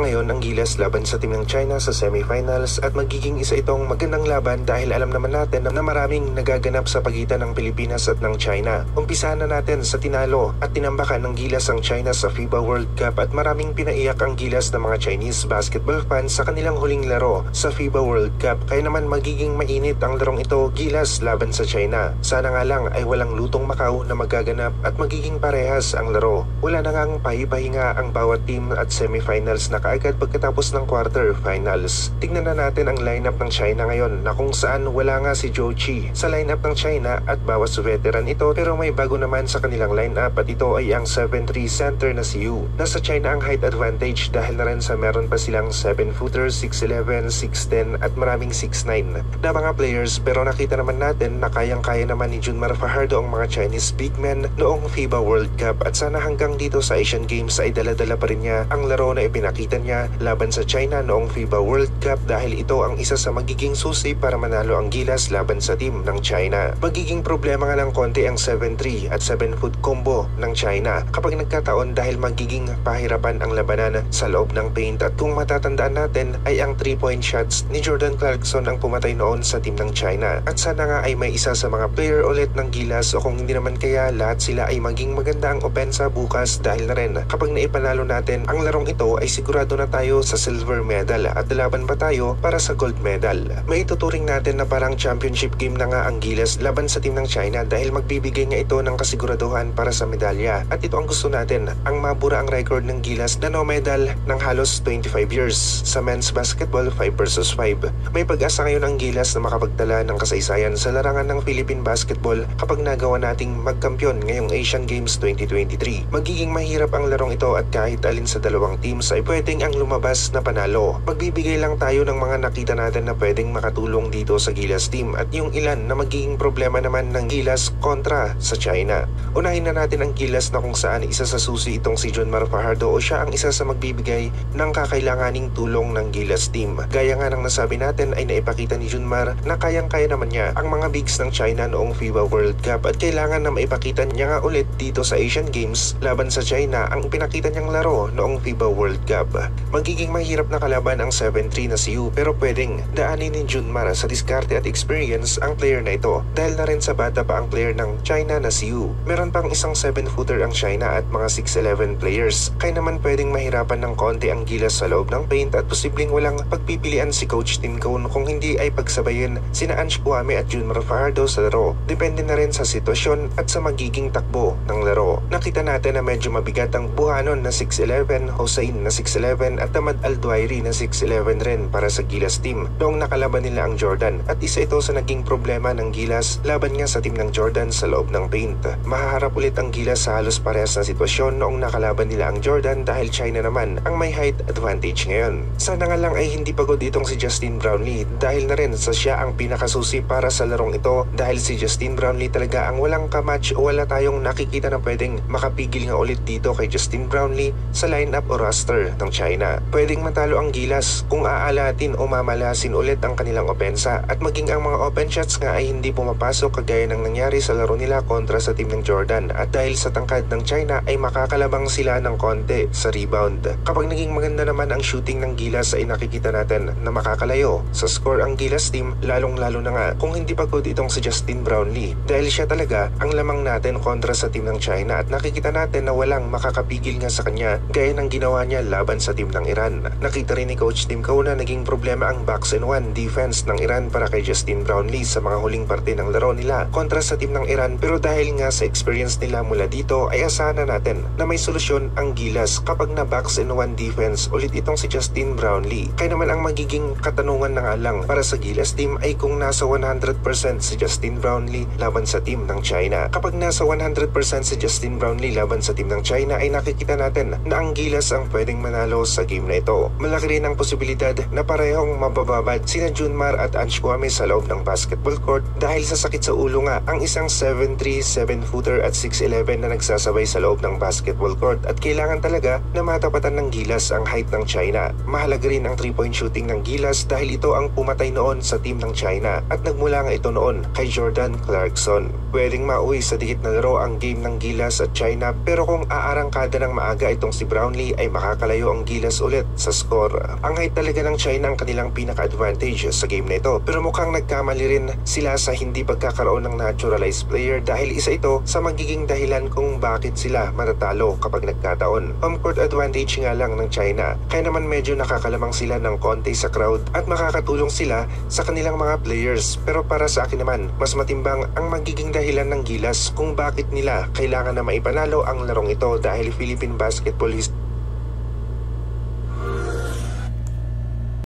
ngayon ang Gilas laban sa team ng China sa semifinals at magiging isa itong magandang laban dahil alam naman natin na maraming nagaganap sa pagitan ng Pilipinas at ng China. Umpisahan na natin sa tinalo at tinambakan ng Gilas ang China sa FIBA World Cup at maraming pinaiyak ang Gilas ng mga Chinese basketball fans sa kanilang huling laro sa FIBA World Cup. Kaya naman magiging mainit ang larong ito, Gilas laban sa China. Sana nga lang ay walang lutong Macau na magaganap at magiging parehas ang laro. Wala na ngang pahipahinga ang bawat team at semifinals na kaagad pagkatapos ng quarterfinals. Tingnan na natin ang lineup ng China ngayon na kung saan wala nga si Zhou Qi sa lineup ng China at bawas veteran ito pero may bago naman sa kanilang lineup at ito ay ang 7'3 center na si Yu. Nasa China ang height advantage dahil na rin sa meron pa silang 7-footer, 6'11, 6'10 at maraming 6'9 na mga players pero nakita naman natin na kayang-kaya naman ni Junmar Fajardo ang mga Chinese big men noong FIBA World Cup at sana hanggang dito sa Asian Games ay dala-dala pa rin niya ang laro na ipinakita niya laban sa China noong FIBA World Cup dahil ito ang isa sa magiging susi para manalo ang Gilas laban sa team ng China. Magiging problema nga ng konti ang 7'3 at 7-foot combo ng China kapag nagkataon dahil magiging pahirapan ang labanan sa loob ng paint at kung matatandaan natin ay ang 3-point shots ni Jordan Clarkson ang pumatay noon sa team ng China at sana nga ay may isa sa mga player ulit ng Gilas o kung hindi naman kaya lahat sila ay maging maganda ang opensa bukas dahil na rin kapag naipanalo natin ang larong ito ay sigurado na tayo sa silver medal at lalaban pa tayo para sa gold medal. May ituturing natin na parang championship game na nga ang Gilas laban sa team ng China dahil magbibigay nga ito ng kasiguraduhan para sa medalya at ito ang gusto natin, ang mabura ang record ng Gilas na no medal ng halos 25 years sa men's basketball 5 versus 5. May pag-asa ngayon ang Gilas na makapagdala ng kasaysayan sa larangan ng Philippine basketball kapag nagawa nating magkampiyon ngayong Asian Games 2023. Magiging mahirap ang larong ito at kahit alin sa dalawang teams ay pwedeng ang lumabas na panalo. Magbibigay lang tayo ng mga nakita natin na pwedeng makatulong dito sa Gilas team at yung ilan na magiging problema naman ng Gilas kontra sa China. Unahin na natin ang Gilas na kung saan isa sa susi itong si Junmar Fajardo o siya ang isa sa magbibigay ng kakailanganing tulong ng Gilas team. Gaya nga ng nasabi natin ay naipakita ni Junmar na kayang-kaya naman niya ang mga bigs ng China noong FIBA World Cup at kailangan na maipakita niya nga ulit dito sa Asian Games laban sa China ang pinakita niyang laro noong FIBA World Cup. Magiging mahirap na kalaban ang 7'3 na si Yu pero pwedeng daanin ni Junmar sa diskarte at experience ang player na ito dahil na rin sa bata pa ang player ng China na si Yu. Meron pang isang 7-footer ang China at mga 6'11 players kaya naman pwedeng mahirapan ng konti ang Gilas sa loob ng paint at posibleng walang pagpipilian si Coach Tim Cone kung hindi ay pagsabayin sina Ange Kouame at Junmar Fajardo sa laro. Depende na rin sa sitwasyon at sa magiging takbo ng laro. Nakita natin na medyo mabigat ang Buhanon na 6'11, Hossein na 6'11 at Tamad Alduairi na 6'11 rin para sa Gilas team noong nakalaban nila ang Jordan at isa ito sa naging problema ng Gilas laban nga sa team ng Jordan sa loob ng paint. Mahaharap ulit ang Gilas sa halos parehas na sitwasyon noong nakalaban nila ang Jordan dahil China naman ang may height advantage ngayon. Sana nga lang ay hindi pagod itong si Justin Brownlee dahil na rin sa siya ang pinakasusi para sa larong ito dahil si Justin Brownlee talaga ang walang kamatch o wala tayong nakikita na pwedeng makapigil nga ulit dito kay Justin Brownlee sa lineup o roster ng China. Pwedeng matalo ang Gilas kung aalatin o mamalasin ulit ang kanilang opensa at maging ang mga open shots nga ay hindi pumapasok kagaya ng nangyari sa laro nila kontra sa team ng Jordan at dahil sa tangkad ng China ay makakalabang sila ng konti sa rebound. Kapag naging maganda naman ang shooting ng Gilas ay nakikita natin na makakalayo sa score ang Gilas team lalong-lalo na nga kung hindi pagod itong si Justin Brownlee dahil siya talaga ang lamang natin kontra sa team ng China at nakikita natin na walang makakapigil nga sa kanya gaya ng ginawa niya laban sa team ng Iran. Nakita rin ni Coach Tim Cone na naging problema ang box and one defense ng Iran para kay Justin Brownlee sa mga huling parte ng laro nila kontra sa team ng Iran pero dahil nga sa experience nila mula dito ay asahan na natin na may solusyon ang Gilas kapag na box and one defense ulit itong si Justin Brownlee. Kaya naman ang magiging katanungan na nga lang para sa Gilas team ay kung nasa 100% si Justin Brownlee laban sa team ng China. Kapag nasa 100% si Justin Brownlee laban sa team ng China ay nakikita natin na ang Gilas ang pwedeng manalo sa game na ito. Malaki rin ang posibilidad na parehong mabababad sina Junmar at Ange Kouame sa loob ng basketball court dahil sa sakit sa ulo nga ang isang 7'3", 7-footer at 6'11 na nagsasabay sa loob ng basketball court at kailangan talaga na matapatan ng Gilas ang height ng China. Mahalaga rin ang 3-point shooting ng Gilas dahil ito ang pumatay noon sa team ng China at nagmula nga ito noon kay Jordan Clarkson. Pwedeng mauwi sa dikit na laro ang game ng Gilas at China pero kung aarangkada ng maaga itong si Brownlee ay makakalayo ang Gilas gilas ulit sa score. Ang height talaga ng China ang kanilang pinaka-advantage sa game na ito, pero mukhang nagkamali rin sila sa hindi pagkakaroon ng naturalized player dahil isa ito sa magiging dahilan kung bakit sila matatalo kapag nagkataon. Home court advantage nga lang ng China, kaya naman medyo nakakalamang sila ng konti sa crowd at makakatulong sila sa kanilang mga players. Pero para sa akin naman, mas matimbang ang magiging dahilan ng gilas kung bakit nila kailangan na maipanalo ang larong ito dahil Philippine basketball